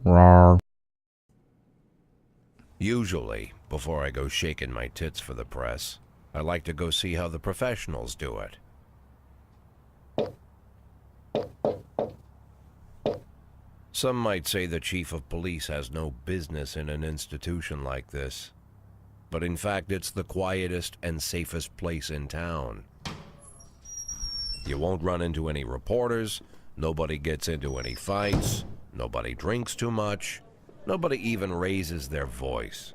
Rawr. Usually, before I go shaking my tits for the press, I like to go see how the professionals do it. Some might say the chief of police has no business in an institution like this, but in fact it's the quietest and safest place in town. You won't run into any reporters, nobody gets into any fights, nobody drinks too much, nobody even raises their voice.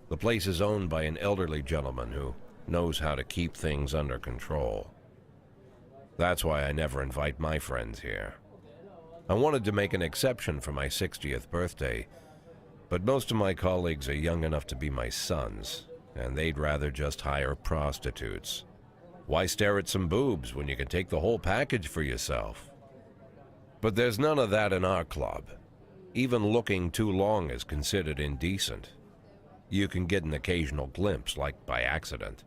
The place is owned by an elderly gentleman who knows how to keep things under control. That's why I never invite my friends here. I wanted to make an exception for my 60th birthday, but most of my colleagues are young enough to be my sons, and they'd rather just hire prostitutes. Why stare at some boobs when you can take the whole package for yourself? But there's none of that in our club. Even looking too long is considered indecent. You can get an occasional glimpse, like by accident.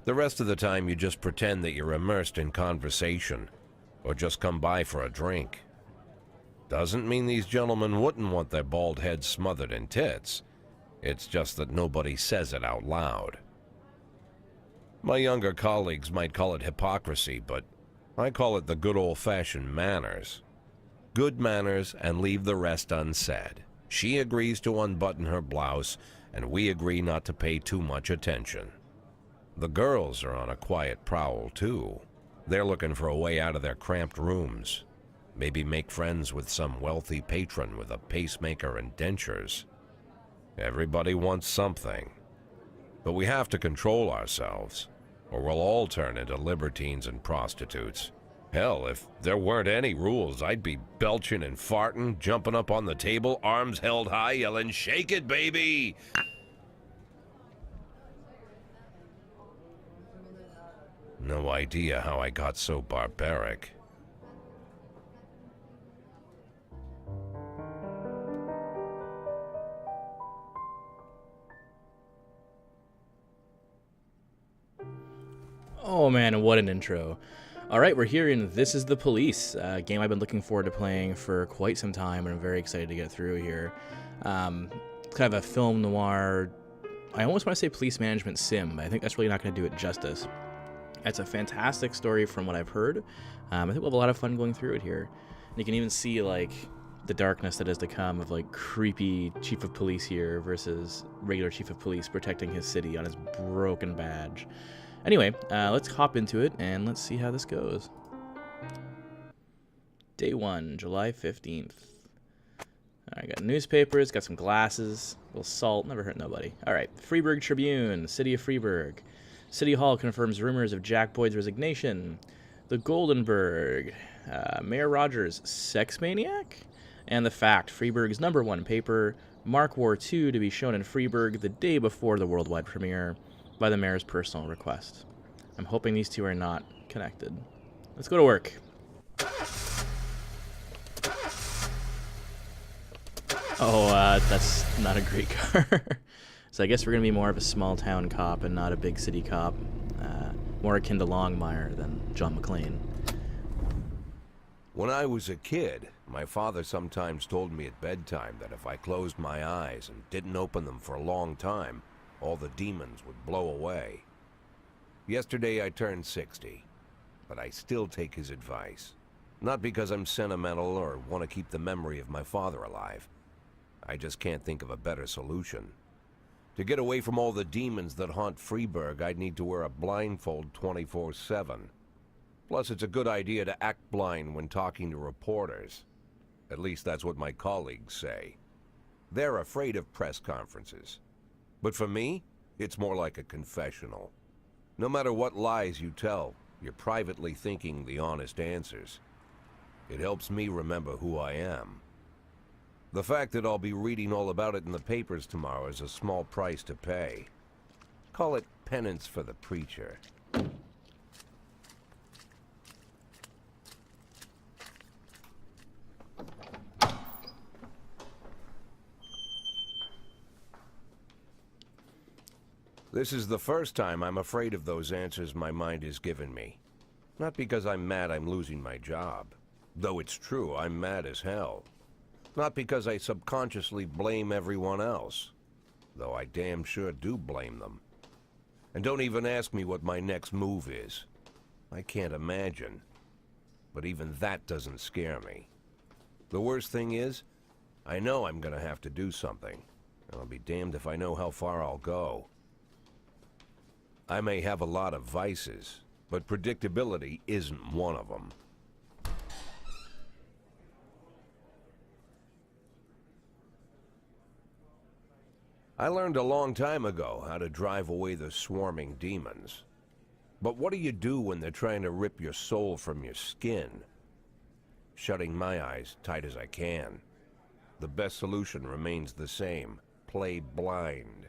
The rest of the time you just pretend that you're immersed in conversation, or just come by for a drink. Doesn't mean these gentlemen wouldn't want their bald heads smothered in tits. It's just that nobody says it out loud. My younger colleagues might call it hypocrisy, but I call it the good old-fashioned manners. Good manners and leave the rest unsaid. She agrees to unbutton her blouse, and we agree not to pay too much attention. The girls are on a quiet prowl, too. They're looking for a way out of their cramped rooms. Maybe make friends with some wealthy patron with a pacemaker and dentures. Everybody wants something. But we have to control ourselves, or we'll all turn into libertines and prostitutes. Hell, if there weren't any rules, I'd be belching and farting, jumping up on the table, arms held high, yelling, "Shake it, baby!" No idea how I got so barbaric. Oh man, what an intro. Alright, we're here in This Is the Police, a game I've been looking forward to playing for quite some time, and I'm very excited to get through here. It's kind of a film noir, I almost want to say police management sim, but I think that's really not going to do it justice. It's a fantastic story from what I've heard. I think we'll have a lot of fun going through it here. And you can even see, like, the darkness that is to come of, like, creepy chief of police here versus regular chief of police protecting his city on his broken badge. Anyway, let's hop into it, and let's see how this goes. Day 1, July 15th. I got newspapers, got some glasses, a little salt, never hurt nobody. Alright, Freeburg Tribune, City of Freeburg. City Hall confirms rumors of Jack Boyd's resignation. The Goldenberg, Mayor Rogers, sex maniac? And the Fact, Freeburg's #1 paper, Mark War II to be shown in Freeburg the day before the worldwide premiere, by the mayor's personal request. I'm hoping these two are not connected. Let's go to work. Oh, that's not a great car. So I guess we're going to be more of a small town cop and not a big city cop. More akin to Longmire than John McClane. When I was a kid, my father sometimes told me at bedtime that if I closed my eyes and didn't open them for a long time, all the demons would blow away. Yesterday I turned 60, but I still take his advice. Not because I'm sentimental or want to keep the memory of my father alive. I just can't think of a better solution. To get away from all the demons that haunt Freeburg, I'd need to wear a blindfold 24/7. Plus, it's a good idea to act blind when talking to reporters. At least that's what my colleagues say. They're afraid of press conferences. But for me, it's more like a confessional. No matter what lies you tell, you're privately thinking the honest answers. It helps me remember who I am. The fact that I'll be reading all about it in the papers tomorrow is a small price to pay. Call it penance for the preacher. This is the first time I'm afraid of those answers my mind has given me. Not because I'm mad I'm losing my job. Though it's true, I'm mad as hell. Not because I subconsciously blame everyone else, though I damn sure do blame them. And don't even ask me what my next move is. I can't imagine. But even that doesn't scare me. The worst thing is, I know I'm gonna have to do something. And I'll be damned if I know how far I'll go. I may have a lot of vices, but predictability isn't one of them. I learned a long time ago how to drive away the swarming demons. But what do you do when they're trying to rip your soul from your skin? Shutting my eyes tight as I can. The best solution remains the same. Play blind.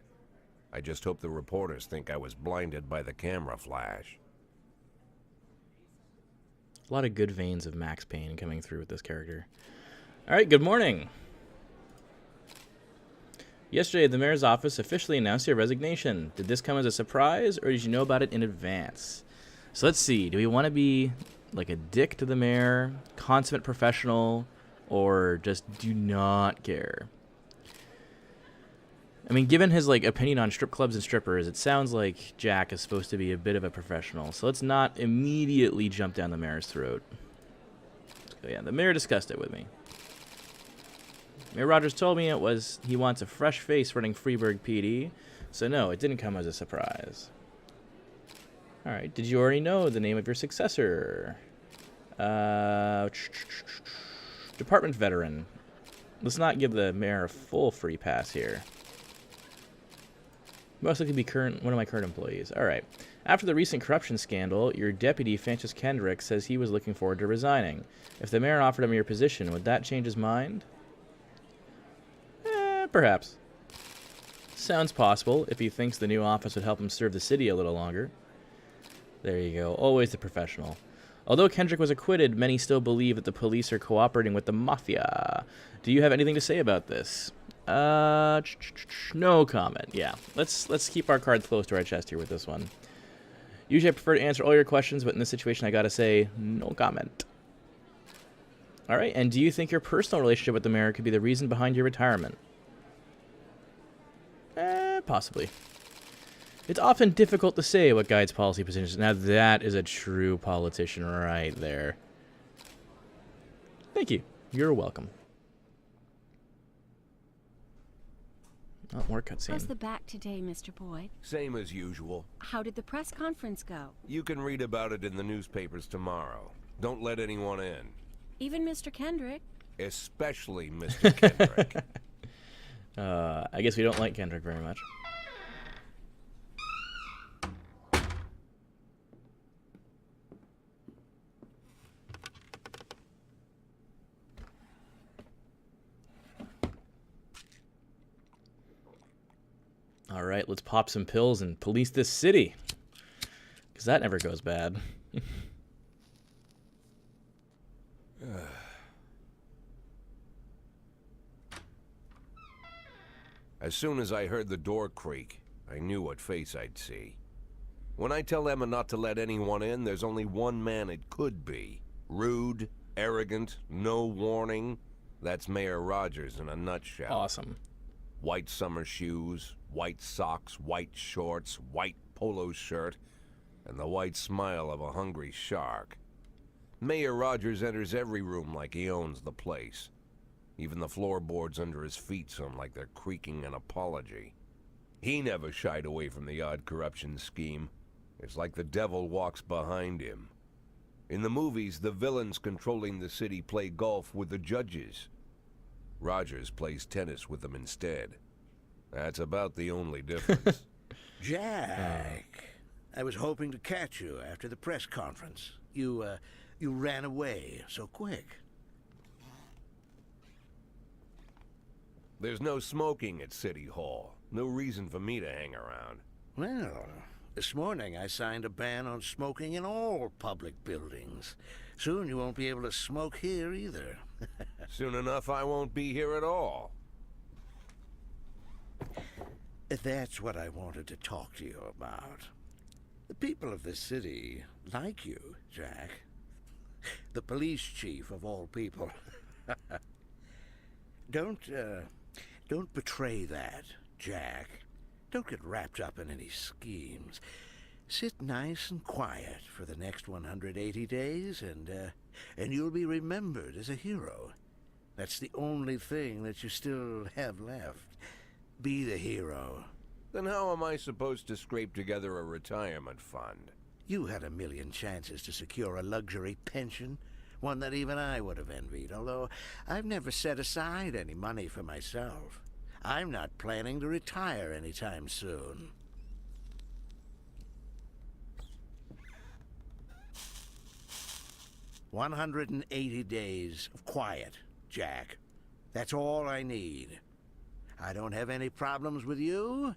I just hope the reporters think I was blinded by the camera flash. A lot of good veins of Max Payne coming through with this character. All right, good morning. Yesterday, the mayor's office officially announced your resignation. Did this come as a surprise, or did you know about it in advance? So let's see. Do we want to be like a dick to the mayor, consummate professional, or just do not care? I mean, given his opinion on strip clubs and strippers, it sounds like Jack is supposed to be a bit of a professional. So let's not immediately jump down the mayor's throat. So yeah, the mayor discussed it with me. Mayor Rogers told me he wants a fresh face running Freeburg PD, so no, it didn't come as a surprise. Alright, did you already know the name of your successor? Department veteran. Let's not give the mayor a full free pass here. Most likely be one of my current employees. Alright. After the recent corruption scandal, your deputy, Francis Kendrick, says he was looking forward to resigning. If the mayor offered him your position, would that change his mind? Perhaps. Sounds possible, if he thinks the new office would help him serve the city a little longer. There you go. Always the professional. Although Kendrick was acquitted, many still believe that the police are cooperating with the mafia. Do you have anything to say about this? No comment. Yeah. Let's keep our cards close to our chest here with this one. Usually I prefer to answer all your questions, but in this situation I gotta say, no comment. Alright, and do you think your personal relationship with the mayor could be the reason behind your retirement? Possibly. It's often difficult to say what guides policy positions. Now that is a true politician right there. Thank you. You're welcome. Oh, more cutscene. How's the back today, Mr. Boyd? Same as usual. How did the press conference go? You can read about it in the newspapers tomorrow. Don't let anyone in. Even Mr. Kendrick? Especially Mr. Kendrick. I guess we don't like Kendrick very much. All right, let's pop some pills and police this city. Because that never goes bad. As soon as I heard the door creak, I knew what face I'd see. When I tell Emma not to let anyone in, there's only one man it could be. Rude, arrogant, no warning. That's Mayor Rogers in a nutshell. Awesome. White summer shoes, white socks, white shorts, white polo shirt, and the white smile of a hungry shark. Mayor Rogers enters every room like he owns the place. Even the floorboards under his feet sound like they're creaking an apology. He never shied away from the odd corruption scheme. It's like the devil walks behind him. In the movies, the villains controlling the city play golf with the judges. Rogers plays tennis with them instead. That's about the only difference. Jack, I was hoping to catch you after the press conference. You ran away so quick. There's no smoking at City Hall. No reason for me to hang around. Well, this morning I signed a ban on smoking in all public buildings. Soon you won't be able to smoke here either. Soon enough I won't be here at all. That's what I wanted to talk to you about. The people of this city like you, Jack. The police chief of all people. Don't betray that, Jack. Don't get wrapped up in any schemes. Sit nice and quiet for the next 180 days, and you'll be remembered as a hero. That's the only thing that you still have left. Be the hero. Then how am I supposed to scrape together a retirement fund? You had a million chances to secure a luxury pension, one that even I would have envied, although I've never set aside any money for myself. I'm not planning to retire anytime soon. "180 days of quiet, Jack. That's all I need. I don't have any problems with you,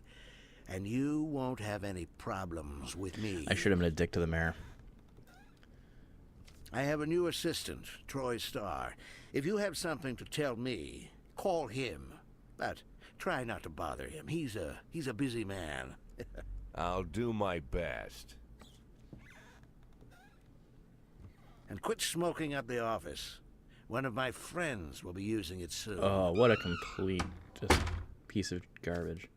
and you won't have any problems with me." I should have been a dick to the mayor. I have a new assistant, Troy Starr. If you have something to tell me, call him. But try not to bother him. He's a busy man. I'll do my best. And quit smoking up the office. One of my friends will be using it soon. Oh, what a complete just piece of garbage.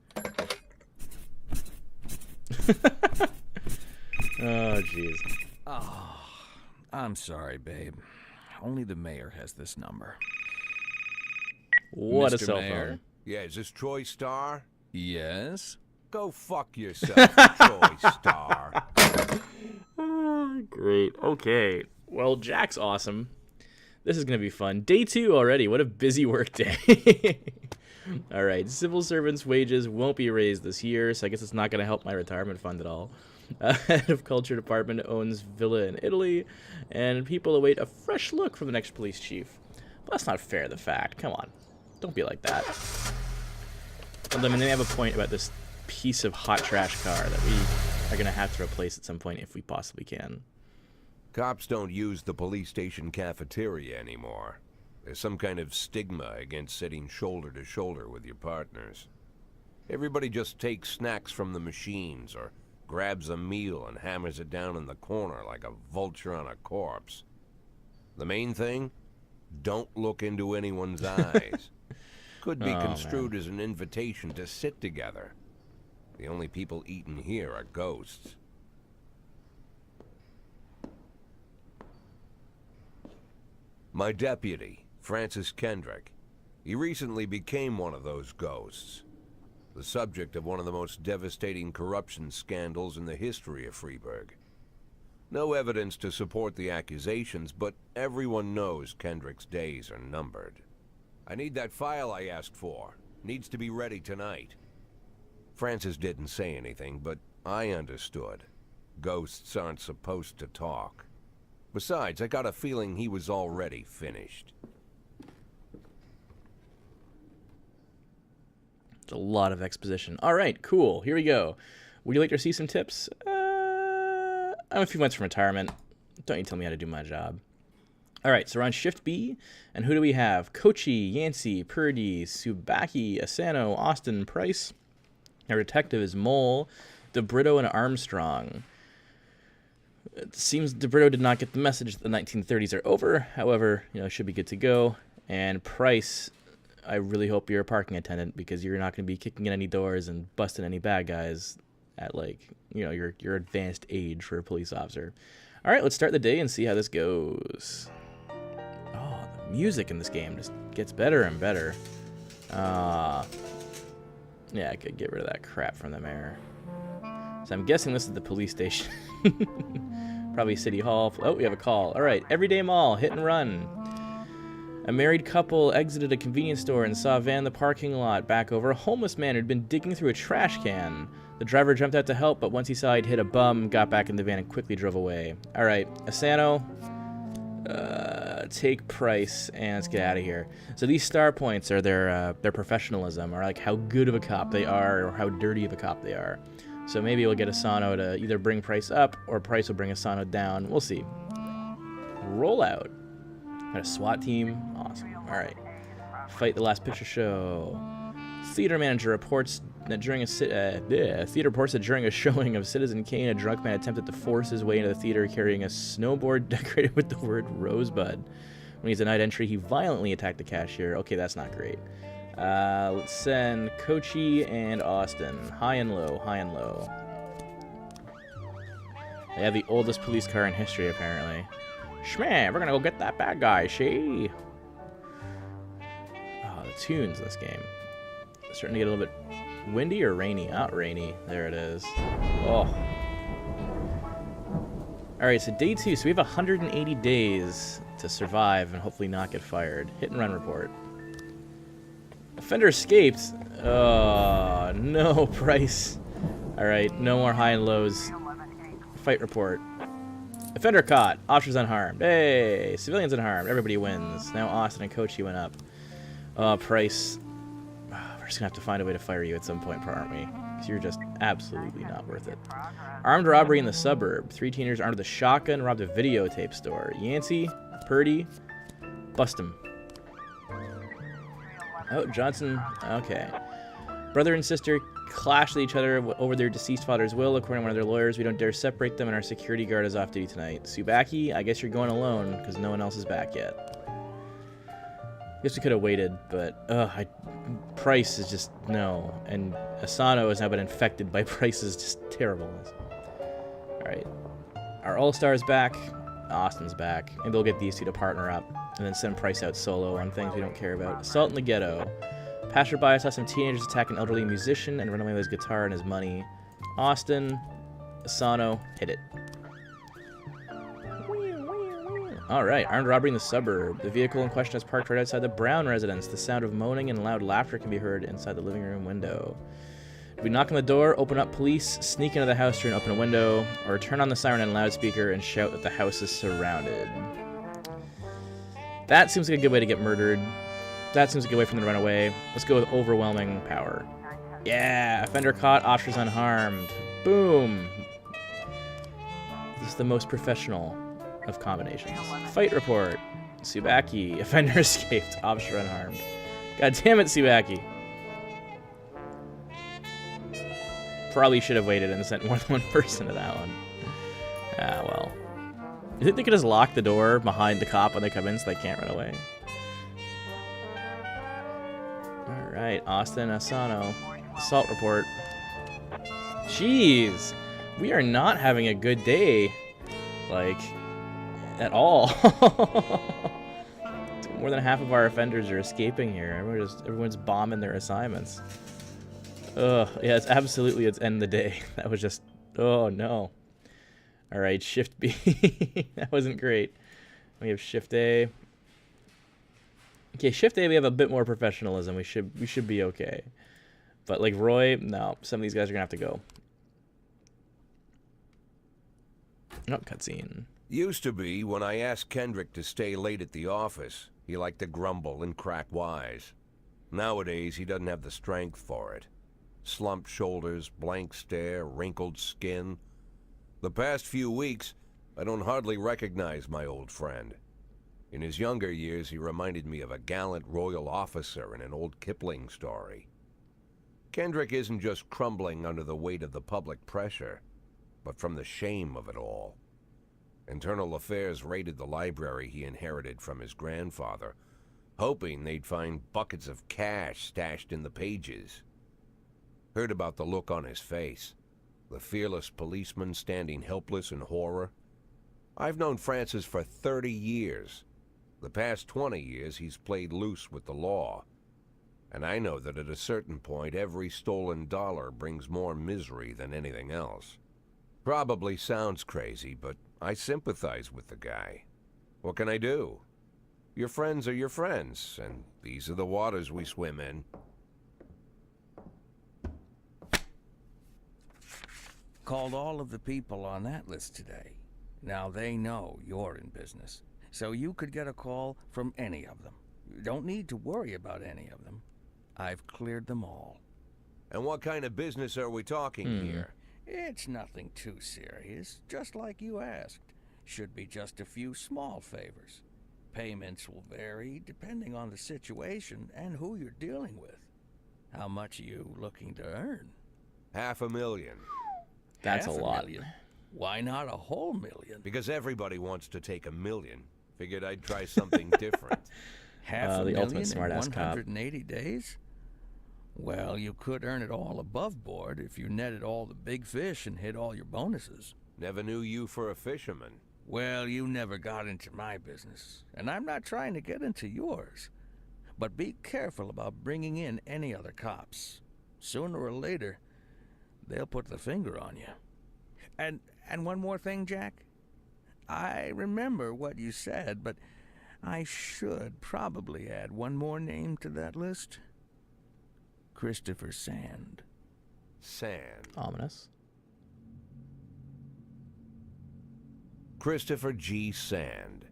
Oh, jeez. Oh, I'm sorry, babe. Only the mayor has this number. What a Mr. cell Mayor? phone. Yeah, is this Troy Starr? Yes? Go fuck yourself, Troy Starr. Great. Okay. Well, Jack's awesome. This is going to be fun. Day 2 already. What a busy work day. All right. Civil servants' wages won't be raised this year, so I guess it's not going to help my retirement fund at all. Head of Culture Department owns villa in Italy, and people await a fresh look from the next police chief. Well, that's not fair, the fact. Come on. Don't be like that. Although, I mean, they have a point about this piece of hot trash car that we are going to have to replace at some point if we possibly can. Cops don't use the police station cafeteria anymore. There's some kind of stigma against sitting shoulder to shoulder with your partners. Everybody just takes snacks from the machines or grabs a meal and hammers it down in the corner like a vulture on a corpse. The main thing? Don't look into anyone's eyes. Could be construed as an invitation to sit together. The only people eating here are ghosts. My deputy, Francis Kendrick. He recently became one of those ghosts. The subject of one of the most devastating corruption scandals in the history of Freeburg. No evidence to support the accusations, but everyone knows Kendrick's days are numbered. I need that file I asked for. Needs to be ready tonight. Francis didn't say anything, but I understood. Ghosts aren't supposed to talk. Besides, I got a feeling he was already finished. It's a lot of exposition. All right, cool. Here we go. Would you like to see some tips? I'm a few months from retirement. Don't you tell me how to do my job. All right, so we're on Shift B, and who do we have? Kochi, Yancey, Purdy, Subaki, Asano, Austin, Price. Our detective is Mole, DeBrito, and Armstrong. It seems DeBrito did not get the message that the 1930s are over. However, should be good to go. And Price, I really hope you're a parking attendant because you're not going to be kicking in any doors and busting any bad guys at your advanced age for a police officer. All right, let's start the day and see how this goes. Oh, the music in this game just gets better and better. Yeah, I could get rid of that crap from the mayor. So I'm guessing this is the police station. Probably City Hall. Oh, we have a call. All right, Everyday Mall, hit and run. A married couple exited a convenience store and saw a van in the parking lot back over a homeless man who'd been digging through a trash can. The driver jumped out to help, but once he saw he'd hit a bum, got back in the van and quickly drove away. All right, Asano, take Price, and let's get out of here. So these star points are their professionalism, or like how good of a cop they are, or how dirty of a cop they are. So maybe we'll get Asano to either bring Price up, or Price will bring Asano down. We'll see. Rollout. Got a SWAT team. Awesome. All right. Fight the Last Picture Show. Theater manager reports that during a showing of Citizen Kane, a drunk man attempted to force his way into the theater carrying a snowboard decorated with the word Rosebud. When he's denied entry, he violently attacked the cashier. Okay, that's not great. Let's send Kochi and Austin. High and low, high and low. They have the oldest police car in history, apparently. Shman, we're gonna go get that bad guy, she. Oh, the tunes in this game. It's starting to get a little bit windy or rainy? Not rainy. There it is. Oh. Alright, so day 2. So we have 180 days to survive and hopefully not get fired. Hit and run report. Offender escaped. Oh, no, Price. Alright, no more high and lows. Fight report. Offender caught. Officers unharmed. Hey, civilians unharmed. Everybody wins. Now Austin and Kochi went up. Price. We're just gonna have to find a way to fire you at some point, aren't we? Because you're just absolutely not worth it. Armed robbery in the suburb. 3 teenagers armed with a shotgun robbed a videotape store. Yancey, Purdy, bust him. Oh, Johnson. Okay. Brother and sister clashed with each other over their deceased father's will. According to one of their lawyers, we don't dare separate them, and our security guard is off duty tonight. Subaki, I guess you're going alone because no one else is back yet. Guess we could have waited, but Price is just no, and Asano has now been infected by Price's just terribleness. All right, our All-Star is back. Austin's back. Maybe we'll get these two to partner up and then send Price out solo on things we don't care about. Assault in the ghetto. Passerby saw some teenagers attack an elderly musician and run away with his guitar and his money. Austin, Asano, hit it. Alright, armed robbery in the suburb. The vehicle in question is parked right outside the Brown residence. The sound of moaning and loud laughter can be heard inside the living room window. Do we knock on the door, open up police, sneak into the house through an open window, or turn on the siren and loudspeaker and shout that the house is surrounded? That seems like a good way to get murdered. That seems like a good way for them to run away. Let's go with overwhelming power. Yeah, offender caught, officers unharmed. Boom. This is the most professional of combinations. Fight report. Subaki. Offender escaped. Officer unharmed. God damn it, Subaki. Probably should have waited and sent more than one person to that one. Ah, well. You think they could just lock the door behind the cop when they come in so they can't run away? Alright, Austin Asano. Assault report. Jeez. We are not having a good day. Like, at all. More than half of our offenders are escaping here. Everyone's bombing their assignments. Ugh, yeah, it's end the day. That was just, oh no. All right, shift B. That wasn't great. We have shift A. Okay, shift A, we have a bit more professionalism. We should be okay. But like Roy, no, some of these guys are gonna have to go. Oh, cutscene. Used to be when I asked Kendrick to stay late at the office, he liked to grumble and crack wise. Nowadays, he doesn't have the strength for it. Slumped shoulders, blank stare, wrinkled skin. The past few weeks, I don't hardly recognize my old friend. In his younger years, he reminded me of a gallant royal officer in an old Kipling story. Kendrick isn't just crumbling under the weight of the public pressure, but from the shame of it all. Internal Affairs raided the library he inherited from his grandfather, hoping they'd find buckets of cash stashed in the pages. Heard about the look on his face, the fearless policeman standing helpless in horror. I've known Francis for 30 years. The past 20 years he's played loose with the law. And I know that at a certain point every stolen dollar brings more misery than anything else. Probably sounds crazy, but I sympathize with the guy. What can I do? Your friends are your friends, and these are the waters we swim in. Called all of the people on that list today. Now they know you're in business, so you could get a call from any of them. You don't need to worry about any of them. I've cleared them all. And what kind of business are we talking here? It's nothing too serious, just like you asked. Should be just a few small favors. Payments will vary depending on the situation and who you're dealing with. How much are you looking to earn? $500,000. That's a lot. $500,000? Why not a whole million? Because everybody wants to take $1 million. Figured I'd try something different. Half a the million ultimate in smart-ass cop. 180 days? Well, you could earn it all above board if you netted all the big fish and hit all your bonuses. Never knew you for a fisherman. Well, you never got into my business, and I'm not trying to get into yours. But be careful about bringing in any other cops. Sooner or later, they'll put the finger on you. And one more thing, Jack. I remember what you said, but I should probably add one more name to that list. Christopher Sand. Sand. Ominous. Christopher G. Sand.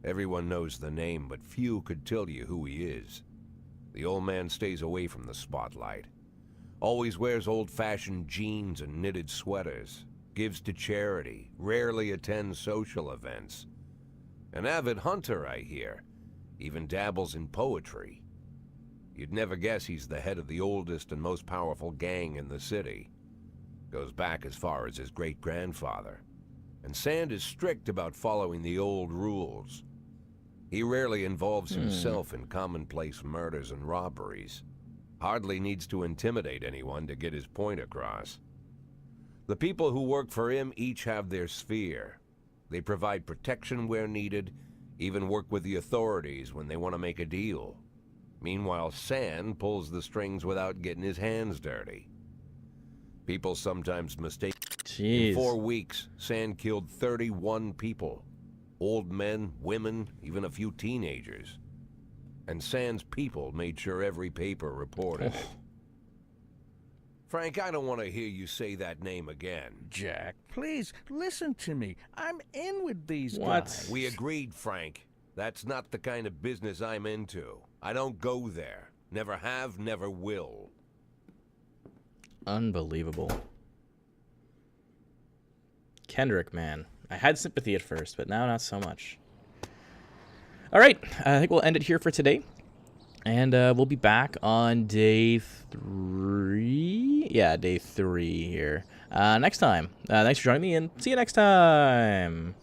Everyone knows the name, but few could tell you who he is. The old man stays away from the spotlight. Always wears old-fashioned jeans and knitted sweaters. Gives to charity. Rarely attends social events. An avid hunter, I hear. Even dabbles in poetry. You'd never guess he's the head of the oldest and most powerful gang in the city. Goes back as far as his great-grandfather. And Sand is strict about following the old rules. He rarely involves himself in commonplace murders and robberies. Hardly needs to intimidate anyone to get his point across. The people who work for him each have their sphere. They provide protection where needed, even work with the authorities when they want to make a deal. Meanwhile, Sand pulls the strings without getting his hands dirty. People sometimes mistake. Jeez. In 4 weeks, Sand killed 31 people. Old men, women, even a few teenagers. And Sand's people made sure every paper reported it. Frank, I don't want to hear you say that name again. Jack, please, listen to me. I'm in with these What? guys. We agreed, Frank. That's not the kind of business I'm into. I don't go there. Never have, never will. Unbelievable. Kendrick, man. I had sympathy at first, but now not so much. All right, I think we'll end it here for today. And we'll be back on day 3. Yeah, day 3 here. Next time. Thanks for joining me, and see you next time.